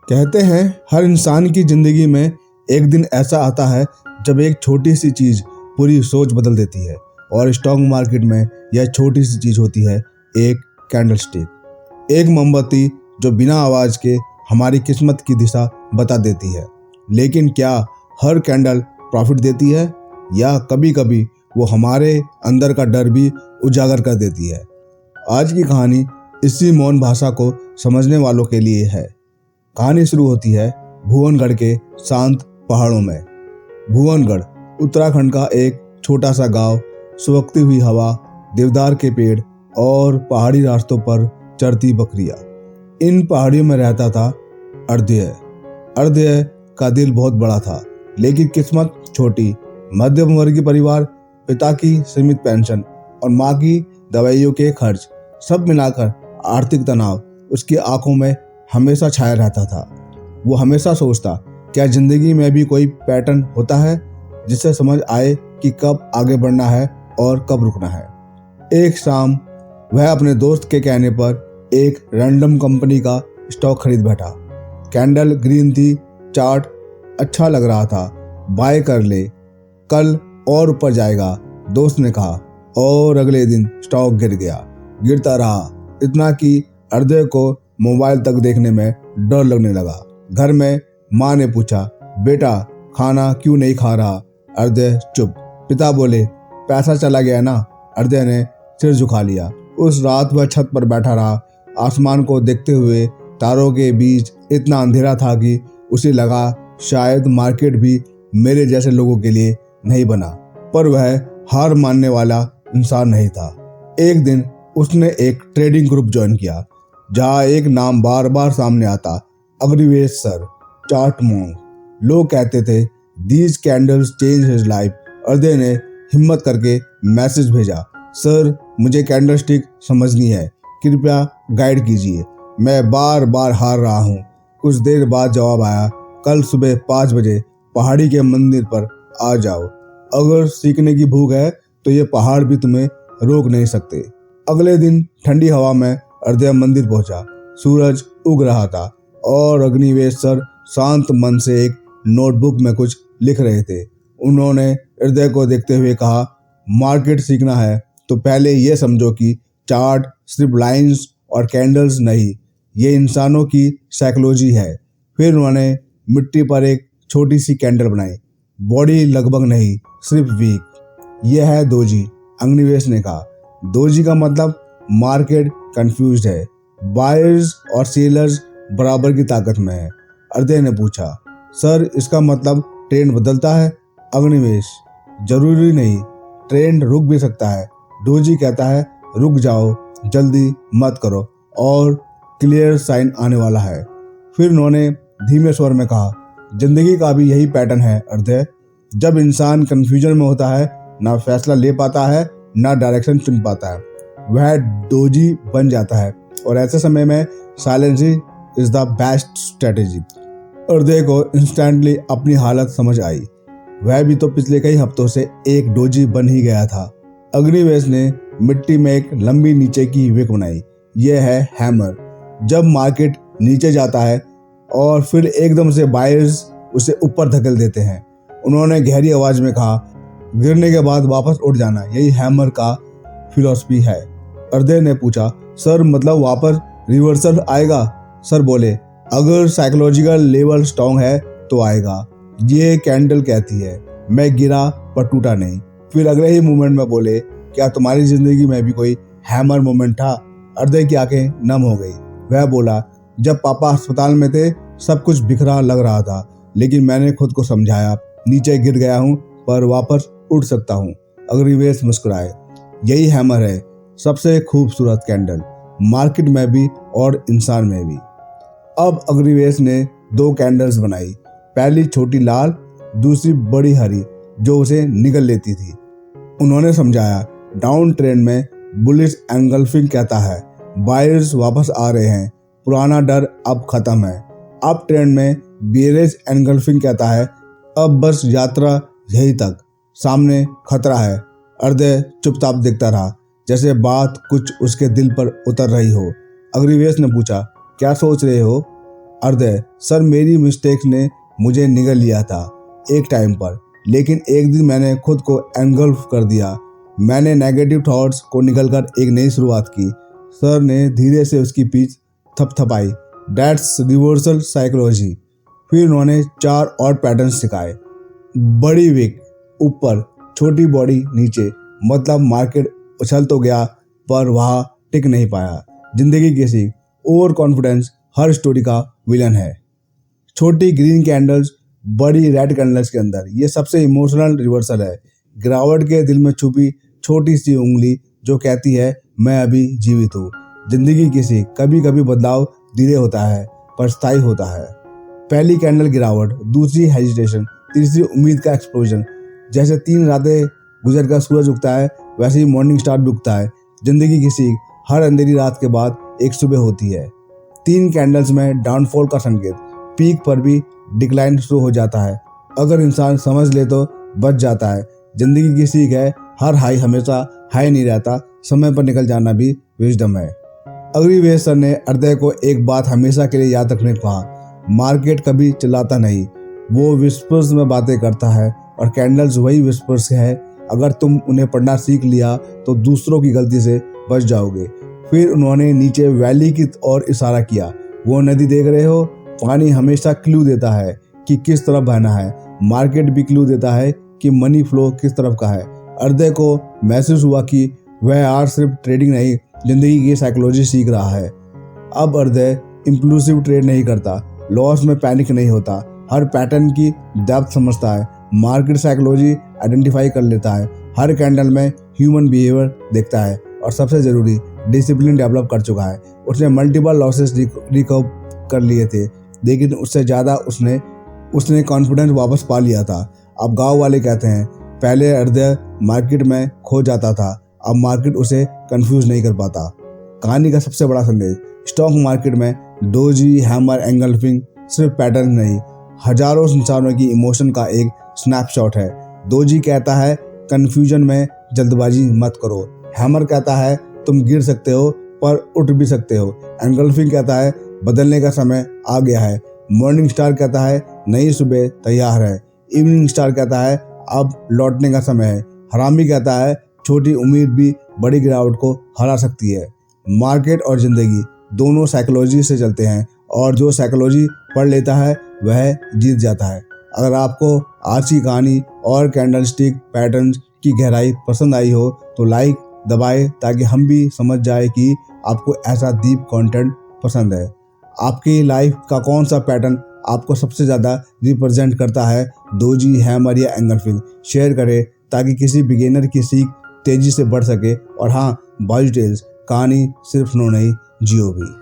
कहते हैं हर इंसान की जिंदगी में एक दिन ऐसा आता है जब एक छोटी सी चीज पूरी सोच बदल देती है। और स्टॉक मार्केट में यह छोटी सी चीज होती है एक कैंडल स्टिक, एक मोमबत्ती जो बिना आवाज के हमारी किस्मत की दिशा बता देती है। लेकिन क्या हर कैंडल प्रॉफिट देती है, या कभी कभी वो हमारे अंदर का डर भी उजागर कर देती है। आज की कहानी इसी मौन भाषा को समझने वालों के लिए है। कहानी शुरू होती है भुवनगढ़ के शांत पहाड़ों में। भुवनगढ़ उत्तराखंड का एक छोटा सा गांव। सुबकती हुई हवा, देवदार के पेड़ और पहाड़ी रास्तों पर चरती बकरियां। इन पहाड़ियों में रहता था अर्ध्य। अर्ध्य का दिल बहुत बड़ा था, लेकिन किस्मत छोटी। मध्यम वर्गीय परिवार, पिता की सीमित पेंशन और माँ की दवाइयों के खर्च, सब मिलाकर आर्थिक तनाव उसकी आंखों में हमेशा छाया रहता था। वो हमेशा सोचता, क्या जिंदगी में भी कोई पैटर्न होता है जिससे समझ आए कि कब आगे बढ़ना है और कब रुकना है। एक शाम वह अपने दोस्त के कहने पर एक रैंडम कंपनी का स्टॉक खरीद बैठा। कैंडल ग्रीन थी, चार्ट अच्छा लग रहा था। बाय कर ले, कल और ऊपर जाएगा, दोस्त ने कहा। और अगले दिन स्टॉक गिर गया। गिरता रहा, इतना कि अर्ध्य को मोबाइल तक देखने में डर लगने लगा। घर में माँ ने पूछा, बेटा खाना क्यों नहीं खा रहा? अर्ध्य चुप। पिता बोले, पैसा चला गया ना। अर्ध्य ने सिर झुका लिया। उस रात वह छत पर बैठा रहा, आसमान को देखते हुए। तारों के बीच इतना अंधेरा था कि उसे लगा शायद मार्केट भी मेरे जैसे लोगों के लिए नहीं बना। पर वह हार मानने वाला इंसान नहीं था। एक दिन उसने एक ट्रेडिंग ग्रुप ज्वाइन किया, जहाँ एक नाम बार बार सामने आता, अग्निवेश सर, चार्ट मोंग। लोग कहते थे these candles change his life. अर्ध्य ने हिम्मत करके मैसेज भेजा, सर मुझे कैंडल स्टिक समझनी है, कृपया गाइड कीजिए, मैं बार बार हार रहा हूँ। कुछ देर बाद जवाब आया, कल सुबह 5 बजे पहाड़ी के मंदिर पर आ जाओ। अगर सीखने की भूख है तो ये पहाड़ भी तुम्हें रोक नहीं सकते। अगले दिन ठंडी हवा में अर्ध्य मंदिर पहुंचा। सूरज उग रहा था और अग्निवेश सर शांत मन से एक नोटबुक में कुछ लिख रहे थे। उन्होंने अर्ध्य को देखते हुए कहा, मार्केट सीखना है तो पहले ये समझो कि चार्ट सिर्फ लाइंस और कैंडल्स नहीं, ये इंसानों की साइकोलॉजी है। फिर उन्होंने मिट्टी पर एक छोटी सी कैंडल बनाई। बॉडी लगभग नहीं, सिर्फ वीक। यह है दोजी, अग्निवेश ने कहा। दोजी का मतलब मार्केट कंफ्यूज्ड है, बायर्स और सेलर्स बराबर की ताकत में है। अर्ध्य ने पूछा, सर इसका मतलब ट्रेंड बदलता है? अग्निवेश, जरूरी नहीं, ट्रेंड रुक भी सकता है। दोजी कहता है रुक जाओ, जल्दी मत करो, और क्लियर साइन आने वाला है। फिर उन्होंने धीमे स्वर में कहा, जिंदगी का भी यही पैटर्न है अर्ध्य। जब इंसान कंफ्यूजन में होता है, ना फैसला ले पाता है, ना डायरेक्शन चुन पाता है, वह दोजी बन जाता है। और ऐसे समय में silence is the best strategy. अर्ध्य को इंस्टेंटली अपनी हालत समझ आई। वह भी तो पिछले कई हफ्तों से एक डोजी बन ही गया था। अग्निवेश ने मिट्टी में एक लंबी नीचे की विक बनाई। यह है हैमर। जब मार्केट नीचे जाता है और फिर एकदम से बायर्स उसे ऊपर धकेल देते हैं। उन्होंने गहरी आवाज में कहा, गिरने के बाद वापस उठ जाना, यही हैमर का फिलॉसफी है। अर्ध्य ने पूछा, सर मतलब वापस रिवर्सल आएगा? सर बोले, अगर साइकोलॉजिकल लेवल स्ट्रॉन्ग है तो आएगा। ये कैंडल कहती है, मैं गिरा पर टूटा नहीं। फिर अगले ही मोमेंट में बोले, क्या तुम्हारी जिंदगी में भी कोई हैमर मोमेंट था? अर्ध्य की आंखें नम हो गई। वह बोला, जब पापा अस्पताल में थे सब कुछ बिखरा लग रहा था, लेकिन मैंने खुद को समझाया, नीचे गिर गया हूँ पर वापस उठ सकता हूँ। अग्निवेश मुस्कुराए, यही हैमर है, सबसे खूबसूरत कैंडल, मार्केट में भी और इंसान में भी। अब अग्निवेश ने 2 कैंडल्स बनाई, पहली छोटी लाल, दूसरी बड़ी हरी जो उसे निगल लेती थी। उन्होंने समझाया, डाउन ट्रेंड में बुलिश एंगल्फिंग कहता है बायर्स वापस आ रहे हैं, पुराना डर अब खत्म है। अप ट्रेंड में बियरेज एंगल्फिंग कहता है अब बस यात्रा यही तक, सामने खतरा है। अर्ध्य चुपचाप देखता रहा, जैसे बात कुछ उसके दिल पर उतर रही हो। अग्निवेश ने पूछा, क्या सोच रहे हो? अर्दय, सर मेरी मिस्टेक्स ने मुझे निगल लिया था एक टाइम पर, लेकिन एक दिन मैंने खुद को एंगल्फ कर दिया। मैंने नेगेटिव थॉट्स को निकलकर एक नई शुरुआत की। सर ने धीरे से उसकी पीठ थपथपाई। That's reversal psychology. फिर उन्होंने 4 और पैटर्न सिखाए। बड़ी विक ऊपर, छोटी बॉडी नीचे। मतलब मार्केट उछल तो गया पर वहाँ टिक नहीं पाया। जिंदगी की सीख, ओवर कॉन्फिडेंस हर स्टोरी का विलन है। छोटी ग्रीन कैंडल्स बड़ी रेड कैंडल्स के अंदर, ये सबसे इमोशनल रिवर्सल है। गिरावट के दिल में छुपी छोटी सी उंगली जो कहती है मैं अभी जीवित हूँ। जिंदगी की सीख, कभी कभी बदलाव धीरे होता है पर स्थायी होता है। पहली कैंडल गिरावट, दूसरी हेजिटेशन, तीसरी उम्मीद का एक्सप्लोजन। जैसे 3 रातें गुजर कर सूरज उगता है, वैसे ही मॉर्निंग स्टार भी उगता है। जिंदगी की सीख, हर अंधेरी रात के बाद एक सुबह होती है। 3 कैंडल्स में डाउनफॉल का संकेत, पीक पर भी डिक्लाइन शुरू हो जाता है। अगर इंसान समझ ले तो बच जाता है। जिंदगी की सीख है, हर हाई हमेशा हाई नहीं रहता, समय पर निकल जाना भी विजडम है। अग्निवेश सर ने अर्दय को एक बात हमेशा के लिए याद रखने को कहा, मार्केट कभी चिल्लाता नहीं, वो विस्पर्स में बातें करता है और कैंडल्स वही विस्पर्स है। अगर तुम उन्हें पढ़ना सीख लिया तो दूसरों की गलती से बच जाओगे। फिर उन्होंने नीचे वैली की ओर इशारा किया। वो नदी देख रहे हो, पानी हमेशा क्लू देता है कि किस तरफ बहना है। मार्केट भी क्लू देता है कि मनी फ्लो किस तरफ का है। अर्दय को महसूस हुआ कि वह आज सिर्फ ट्रेडिंग नहीं, जिंदगी की साइकोलॉजी सीख रहा है। अब अर्दय इंप्लूसिव ट्रेड नहीं करता, लॉस में पैनिक नहीं होता, हर पैटर्न की डेप्थ समझता है, मार्केट साइकोलॉजी आइडेंटिफाई कर लेता है, हर कैंडल में ह्यूमन बिहेवियर देखता है और सबसे ज़रूरी डिसिप्लिन डेवलप कर चुका है। उसने मल्टीपल लॉसेस रिकवर कर लिए थे, लेकिन उससे ज़्यादा उसने कॉन्फिडेंस वापस पा लिया था। अब गांव वाले कहते हैं, पहले अर्दय मार्केट में खो जाता था, अब मार्केट उसे कंफ्यूज नहीं कर पाता। कहानी का सबसे बड़ा संदेश, स्टॉक मार्केट में डोजी, हैमर, एंगल्फिंग सिर्फ पैटर्न नहीं, हजारों इंसानों की इमोशन का एक स्नैपशॉट है। डोजी कहता है कंफ्यूजन में जल्दबाजी मत करो। हैमर कहता है तुम गिर सकते हो पर उठ भी सकते हो। एंगल्फिंग कहता है बदलने का समय आ गया है। मॉर्निंग स्टार कहता है नई सुबह तैयार है। इवनिंग स्टार कहता है अब लौटने का समय है। हरामी कहता है छोटी उम्मीद भी बड़ी गिरावट को हरा सकती है। मार्केट और जिंदगी दोनों साइकोलॉजी से चलते हैं और जो साइकोलॉजी पढ़ लेता है वह जीत जाता है। अगर आपको आज की कहानी और कैंडलस्टिक पैटर्न्स की गहराई पसंद आई हो तो लाइक दबाएं ताकि हम भी समझ जाए कि आपको ऐसा डीप कंटेंट पसंद है। आपकी लाइफ का कौन सा पैटर्न आपको सबसे ज़्यादा रिप्रेजेंट करता है, डोजी, हैमर या एंगल्फिंग? शेयर करें ताकि किसी बिगिनर की सीख तेजी से बढ़ सके। और हाँ, बॉयज टेल्स कहानी सिर्फ सुनो नहीं, जियो भी।